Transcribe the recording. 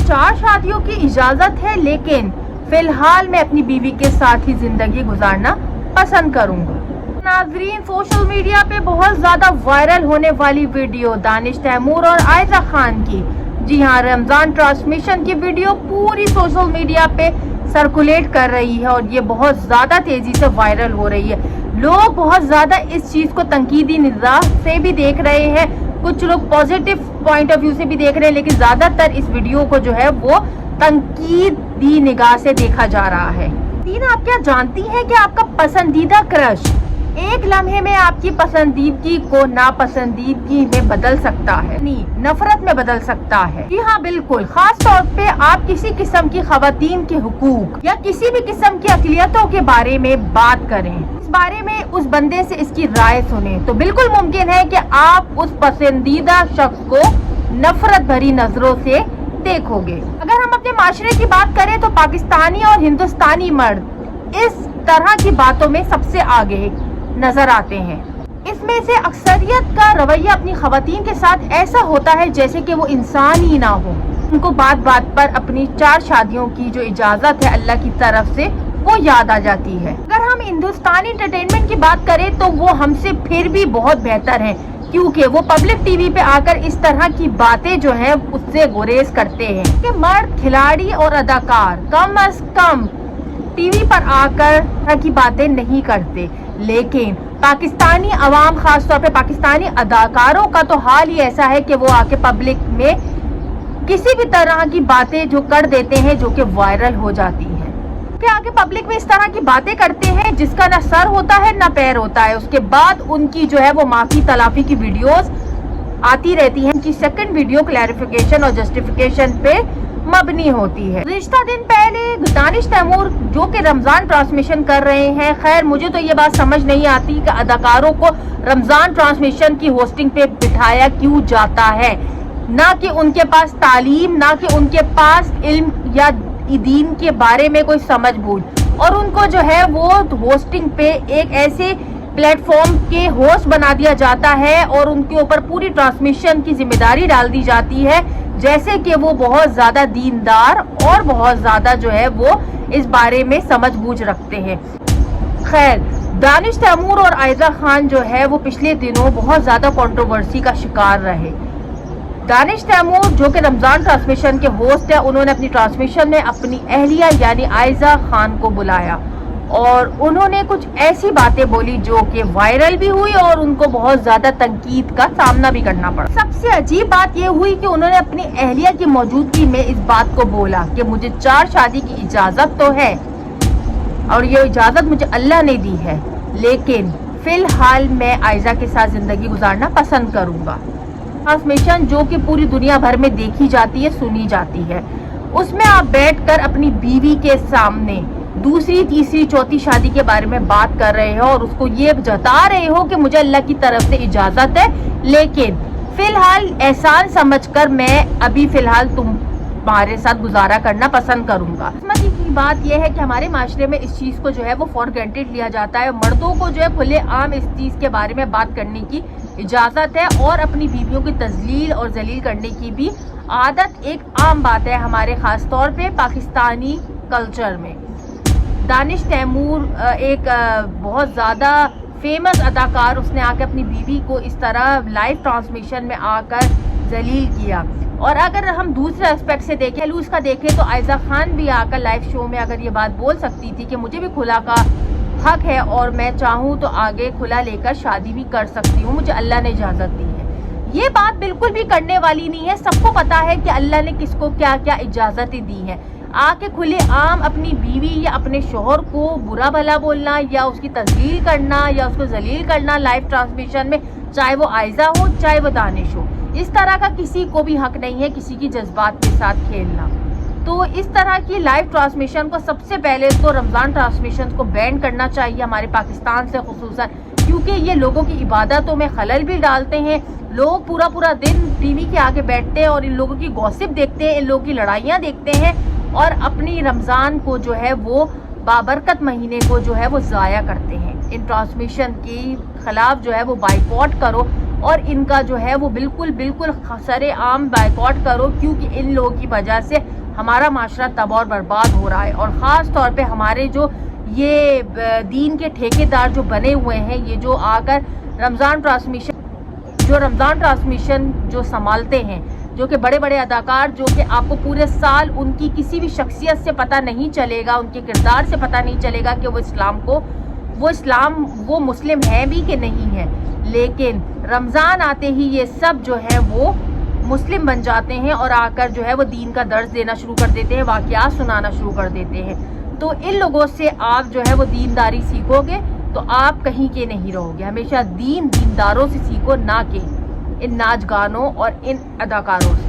4 शादियों की इजाजत है, लेकिन फिलहाल मैं अपनी बीवी के साथ ही जिंदगी गुजारना पसंद करूंगा। नाजरीन, सोशल मीडिया पे बहुत ज्यादा वायरल होने वाली वीडियो दानिश तैमूर और आयजा खान की, जी हाँ, रमजान ट्रांसमिशन की वीडियो पूरी सोशल मीडिया पे सर्कुलेट कर रही है और ये बहुत ज्यादा तेजी से वायरल हो रही है। लोग बहुत ज्यादा इस चीज को तंकीदी निगाह से भी देख रहे हैं, कुछ लोग पॉजिटिव पॉइंट ऑफ व्यू से भी देख रहे हैं, लेकिन ज्यादातर इस वीडियो को जो है वो तंकीदी निगाह से देखा जा रहा है। तीन, आप क्या जानती हैं कि आपका पसंदीदा क्रश एक लम्हे में आपकी पसंदीदगी को नापसंदीदगी में बदल सकता है, नफरत में बदल सकता है। जी हाँ, बिल्कुल। खास तौर पे आप किसी किस्म की खवातीन के हुकूक या किसी भी किस्म की अक़लियतों के बारे में बात करें, इस बारे में उस बंदे से इसकी राय सुने, तो बिल्कुल मुमकिन है कि आप उस पसंदीदा शख्स को नफरत भरी नजरों से देखोगे। अगर हम अपने माशरे की बात करें तो पाकिस्तानी और हिंदुस्तानी मर्द इस तरह की बातों में सबसे आगे नजर आते हैं। इसमें से अक्सरियत का रवैया अपनी खवातीन के साथ ऐसा होता है जैसे कि वो इंसान ही ना हो। उनको बात बात पर अपनी 4 शादियों की जो इजाजत है अल्लाह की तरफ से वो याद आ जाती है। अगर हम हिंदुस्तानी एंटरटेनमेंट की बात करें तो वो हमसे फिर भी बहुत बेहतर है, क्योंकि वो पब्लिक टीवी पे आकर इस तरह की बातें जो है उससे गुरेज करते हैं कि मर्द खिलाड़ी और अदाकार कम अज कम टीवी पर आकर तरह की बातें नहीं करते, लेकिन पाकिस्तानी अवाम, खास तौर पे पाकिस्तानी अदाकारों का तो हाल ही ऐसा है कि वो आके पब्लिक में किसी भी तरह की बातें जो कर देते हैं जो कि वायरल हो जाती हैं, कि आके पब्लिक में इस तरह की बातें करते हैं जिसका ना सर होता है ना पैर होता है। उसके बाद उनकी जो है वो माफी तलाफी की वीडियोस आती रहती हैं, कि सेकंड वीडियो क्लैरिफिकेशन और जस्टिफिकेशन पे मबनी होती है। रिश्ता दिन पहले दानिश तैमूर जो कि रमजान ट्रांसमिशन कर रहे हैं, खैर मुझे तो ये बात समझ नहीं आती कि अदाकारों को रमजान ट्रांसमिशन की होस्टिंग पे बिठाया क्यों जाता है, ना कि उनके पास तालीम, ना कि उनके पास इल्म या दीन के बारे में कोई समझ बूझ, और उनको जो है वो होस्टिंग पे एक ऐसे प्लेटफॉर्म के होस्ट बना दिया जाता है और उनके ऊपर पूरी ट्रांसमिशन की जिम्मेदारी डाल दी जाती है जैसे कि वो बहुत ज्यादा दीनदार और बहुत ज्यादा जो है वो इस बारे में समझ बूझ रखते हैं। खैर, दानिश तैमूर और आयजा खान जो है वो पिछले दिनों बहुत ज्यादा कंट्रोवर्सी का शिकार रहे। दानिश तैमूर जो कि रमजान ट्रांसमिशन के होस्ट है, उन्होंने अपनी ट्रांसमिशन में अपनी अहलिया यानी आयजा खान को बुलाया और उन्होंने कुछ ऐसी बातें बोली जो कि वायरल भी हुई और उनको बहुत ज्यादा तनकीद का सामना भी करना पड़ा। सबसे अजीब बात ये हुई कि उन्होंने अपनी अहलिया की मौजूदगी में इस बात को बोला कि मुझे 4 शादी की इजाजत तो है और ये इजाजत मुझे अल्लाह ने दी है, लेकिन फिलहाल मैं आयजा के साथ जिंदगी गुजारना पसंद करूंगा। ट्रांसमिशन जो कि पूरी दुनिया भर में देखी जाती है, सुनी जाती है, उसमें आप बैठकर अपनी बीवी के सामने दूसरी, तीसरी, चौथी शादी के बारे में बात कर रहे हो और उसको ये जता रहे हो कि मुझे अल्लाह की तरफ से इजाजत है, लेकिन फिलहाल एहसान समझकर मैं अभी फिलहाल तुम्हारे साथ गुजारा करना पसंद करूंगा। किस्मती की बात यह है कि हमारे माशरे में इस चीज को जो है वो फॉर ग्रांटेड लिया जाता है। मर्दों को जो है खुले आम इस चीज के बारे में बात करने की इजाजत है और अपनी बीवियों की तजलील और जलील करने की भी आदत एक आम बात है हमारे खास तौर पे पाकिस्तानी कल्चर में। दानिश तैमूर एक बहुत ज़्यादा फेमस अदाकार, उसने आकर अपनी बीवी को इस तरह लाइव ट्रांसमिशन में आकर जलील किया। और अगर हम दूसरे एस्पेक्ट से देखें, लूज का देखें, तो आयजा खान भी आकर लाइव शो में अगर ये बात बोल सकती थी कि मुझे भी खुला का हक है और मैं चाहूँ तो आगे खुला लेकर शादी भी कर सकती हूँ, मुझे अल्लाह ने इजाज़त दी है। ये बात बिल्कुल भी करने वाली नहीं है। सबको पता है कि अल्लाह ने किसको क्या क्या इजाज़तें दी हैं। आके खुले आम अपनी बीवी या अपने शोहर को बुरा भला बोलना या उसकी तजलील करना या उसको जलील करना लाइव ट्रांसमिशन में, चाहे वो आयजा हो चाहे वो दानिश हो, इस तरह का किसी को भी हक नहीं है किसी की जज्बात के साथ खेलना। तो इस तरह की लाइव ट्रांसमिशन को सबसे पहले तो रमज़ान ट्रांसमिशन को बैन करना चाहिए हमारे पाकिस्तान से खुसूसन, क्योंकि ये लोगों की इबादतों में खलल भी डालते हैं। लोग पूरा पूरा दिन टीवी के आगे बैठते हैं और इन लोगों की गॉसिप देखते हैं, इन लोगों की लड़ाइयाँ देखते हैं और अपनी रमज़ान को जो है वो बाबरकत महीने को जो है वो ज़ाया करते हैं। इन ट्रांसमिशन के खिलाफ जो है वो बाइकआउट करो اور ان کا جو ہے وہ بالکل سر عام بائیکاٹ کرو، کیونکہ ان لوگوں کی وجہ سے ہمارا معاشرہ تباہ اور برباد ہو رہا ہے. اور خاص طور پہ ہمارے جو یہ دین کے ٹھیکیدار جو بنے ہوئے ہیں، یہ جو آ کر رمضان ٹرانسمیشن جو سنبھالتے ہیں، جو کہ بڑے بڑے اداکار، جو کہ آپ کو پورے سال ان کی کسی بھی شخصیت سے پتہ نہیں چلے گا، ان کے کردار سے پتہ نہیں چلے گا کہ وہ مسلم ہیں بھی کہ نہیں ہے، لیکن رمضان آتے ہی یہ سب جو ہے وہ مسلم بن جاتے ہیں اور آ کر جو ہے وہ دین کا درس دینا شروع کر دیتے ہیں، واقعات سنانا شروع کر دیتے ہیں. تو ان لوگوں سے آپ جو ہے وہ دینداری سیکھو گے تو آپ کہیں کے نہیں رہو گے. ہمیشہ دینداروں سے سیکھو، نہ کہ ان ناچ گانوں اور ان اداکاروں سے.